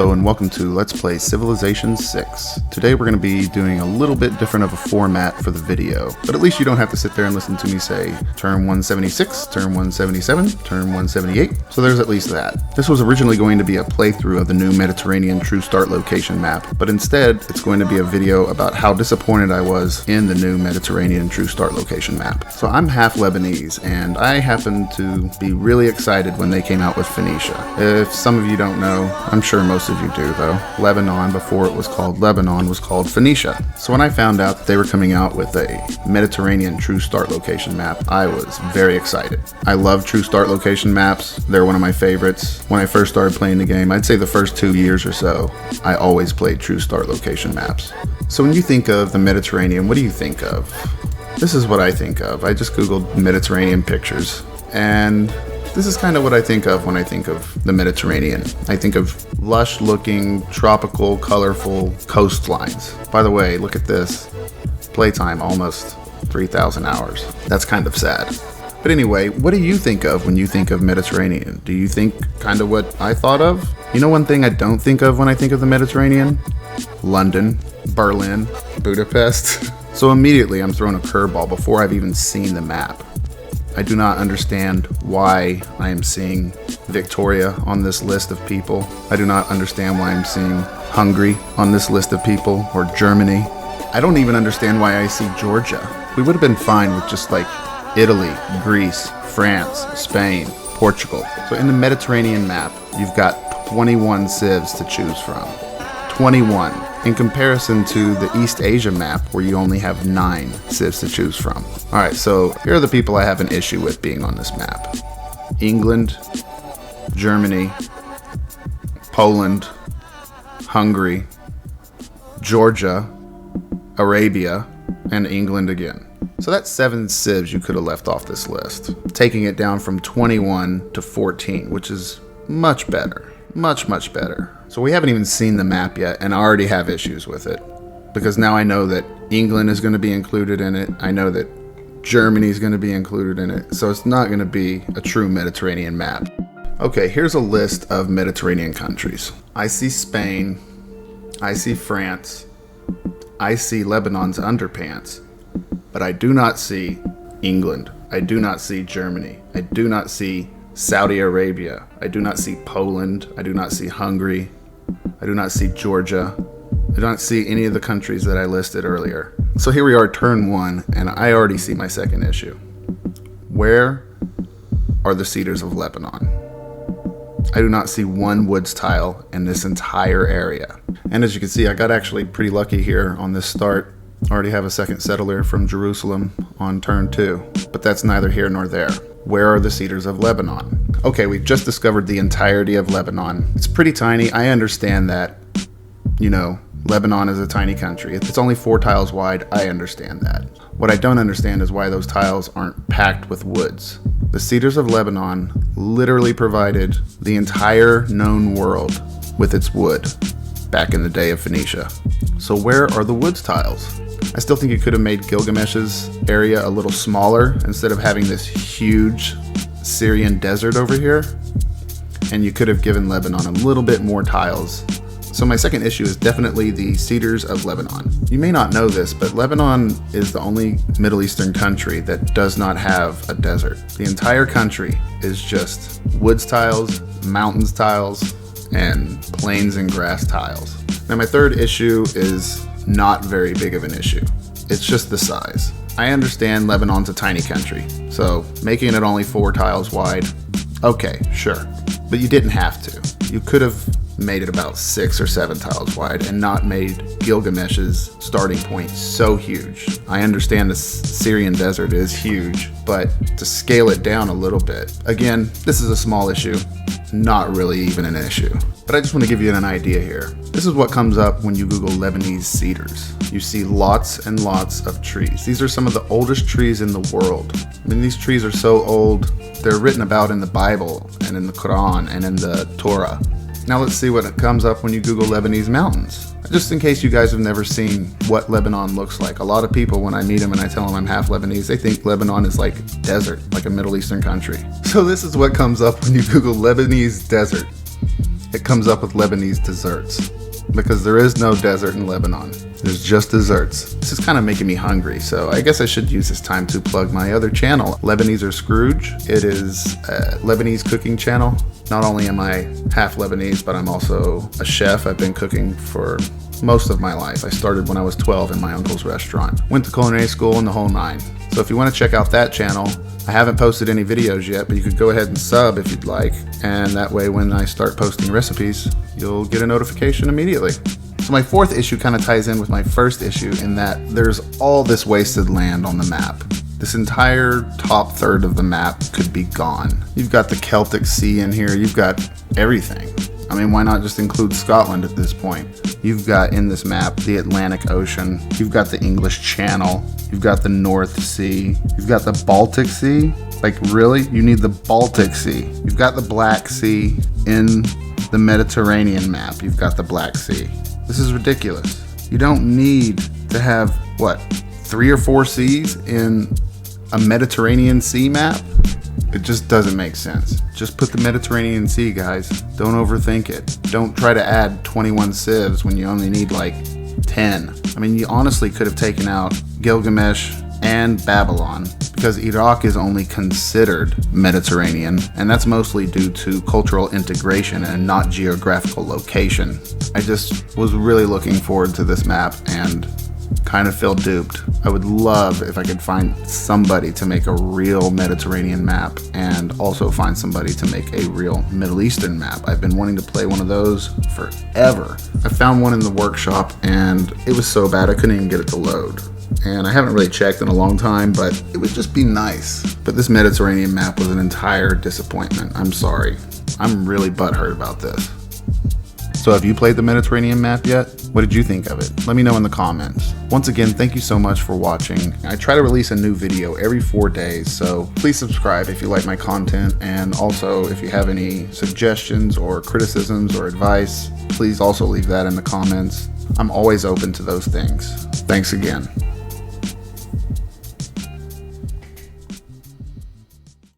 Hello and welcome to Let's Play Civilization 6. Today we're going to be doing a little bit different of a format for the video, but at least you don't have to sit there and listen to me say turn 176, turn 177, turn 178, so there's at least that. This was originally going to be a playthrough of the new Mediterranean True Start location map, but instead it's going to be a video about how disappointed I was in the new Mediterranean True Start location map. So I'm half Lebanese, and I happened to be really excited when they came out with Phoenicia. If some of you don't know, I'm sure most of you do though, Lebanon before it was called Lebanon was called Phoenicia. So when I found out that they were coming out with a Mediterranean True Start location map, I was very excited. I love True Start location maps. They're one of my favorites. When I first started playing the game, I'd say the first 2 years or so, I always played True Start location maps. So when you think of the Mediterranean, what do you think of? This is what I think of. I just Googled Mediterranean pictures, and this is kind of what I think of when I think of the Mediterranean. I think of lush-looking, tropical, colorful coastlines. By the way, look at this. Playtime almost 3,000 hours. That's kind of sad. But anyway, what do you think of when you think of Mediterranean? Do you think kind of what I thought of? You know one thing I don't think of when I think of the Mediterranean? London, Berlin, Budapest. So immediately I'm thrown a curveball before I've even seen the map. I do not understand why I am seeing Victoria on this list of people. I do not understand why I'm seeing Hungary on this list of people, or Germany. I don't even understand why I see Georgia. We would have been fine with just like Italy, Greece, France, Spain, Portugal. So in the Mediterranean map, you've got 21 civs to choose from. 21. In comparison to the East Asia map, where you only have 9 civs to choose from. Alright, so here are the people I have an issue with being on this map. England, Germany, Poland, Hungary, Georgia, Arabia, and England again. So that's 7 civs you could have left off this list, taking it down from 21 to 14, which is much better. Much better. So we haven't even seen the map yet, and I already have issues with it. Because now I know that England is going to be included in it. I know that Germany is going to be included in it. So it's not going to be a true Mediterranean map. Okay, here's a list of Mediterranean countries. I see Spain. I see France. I see Lebanon's underpants. But I do not see England. I do not see Germany. I do not see Saudi Arabia. I do not see Poland. I do not see Hungary. I do not see Georgia. I do not see any of the countries that I listed earlier. So here we are, turn 1, and I already see my second issue. Where are the cedars of Lebanon? I do not see one woods tile in this entire area. And as you can see, I got actually pretty lucky here on this start. I already have a second settler from Jerusalem on turn 2, but that's neither here nor there. Where are the cedars of Lebanon? Okay, we've just discovered the entirety of Lebanon. It's pretty tiny. I understand that, you know, Lebanon is a tiny country. It's only 4 tiles wide. I understand that. What I don't understand is why those tiles aren't packed with woods. The cedars of Lebanon literally provided the entire known world with its wood back in the day of Phoenicia. So where are the woods tiles? I still think you could have made Gilgamesh's area a little smaller instead of having this huge Syrian desert over here. And you could have given Lebanon a little bit more tiles. So my second issue is definitely the cedars of Lebanon. You may not know this, but Lebanon is the only Middle Eastern country that does not have a desert. The entire country is just woods tiles, mountains tiles, and plains and grass tiles. Now my third issue is not very big of an issue. It's just the size. I understand Lebanon's a tiny country, so making it only 4 tiles wide, okay, sure. But you didn't have to. You could have made it about 6 or 7 tiles wide and not made Gilgamesh's starting point so huge. I understand the Syrian desert is huge, but to scale it down a little bit. Again, this is a small issue, not really even an issue. But I just want to give you an idea here. This is what comes up when you Google Lebanese cedars. You see lots and lots of trees. These are some of the oldest trees in the world. I mean, these trees are so old, they're written about in the Bible and in the Quran and in the Torah. Now let's see what comes up when you Google Lebanese mountains. Just in case you guys have never seen what Lebanon looks like. A lot of people, when I meet them and I tell them I'm half Lebanese, they think Lebanon is like desert, like a Middle Eastern country. So this is what comes up when you Google Lebanese desert. it comes up with Lebanese desserts. Because there is no desert in Lebanon. There's just desserts. This is kind of making me hungry, so I guess I should use this time to plug my other channel, Lebanese or Scrooge. It is a Lebanese cooking channel. Not only am I half Lebanese, but I'm also a chef. I've been cooking for most of my life. I started when I was 12 in my uncle's restaurant. Went to culinary school and the whole nine. So if you want to check out that channel, I haven't posted any videos yet, but you could go ahead and sub if you'd like. And that way when I start posting recipes, you'll get a notification immediately. So my fourth issue kind of ties in with my first issue in that there's all this wasted land on the map. This entire top third of the map could be gone. You've got the Celtic Sea in here, you've got everything. I mean, why not just include Scotland at this point? You've got in this map the Atlantic Ocean, you've got the English Channel, you've got the North Sea, you've got the Baltic Sea. Like really? You need the Baltic Sea. You've got the Black Sea in the Mediterranean map. You've got the Black Sea. This is ridiculous. You don't need to have, what, 3 or 4 seas in a Mediterranean Sea map? It just doesn't make sense. Just put the Mediterranean Sea, guys. Don't overthink it. Don't try to add 21 civs when you only need like 10. I mean, you honestly could have taken out Gilgamesh and Babylon because Iraq is only considered Mediterranean, and that's mostly due to cultural integration and not geographical location. I just was really looking forward to this map and kind of feel duped. I would love if I could find somebody to make a real Mediterranean map and also find somebody to make a real Middle Eastern map. I've been wanting to play one of those forever. I found one in the workshop and it was so bad I couldn't even get it to load. And I haven't really checked in a long time, but it would just be nice. But this Mediterranean map was an entire disappointment. I'm sorry. I'm really butthurt about this. So have you played the Mediterranean map yet? What did you think of it? Let me know in the comments. Once again, thank you so much for watching. I try to release a new video every 4 days, so please subscribe if you like my content. And also, if you have any suggestions or criticisms or advice, please also leave that in the comments. I'm always open to those things. Thanks again.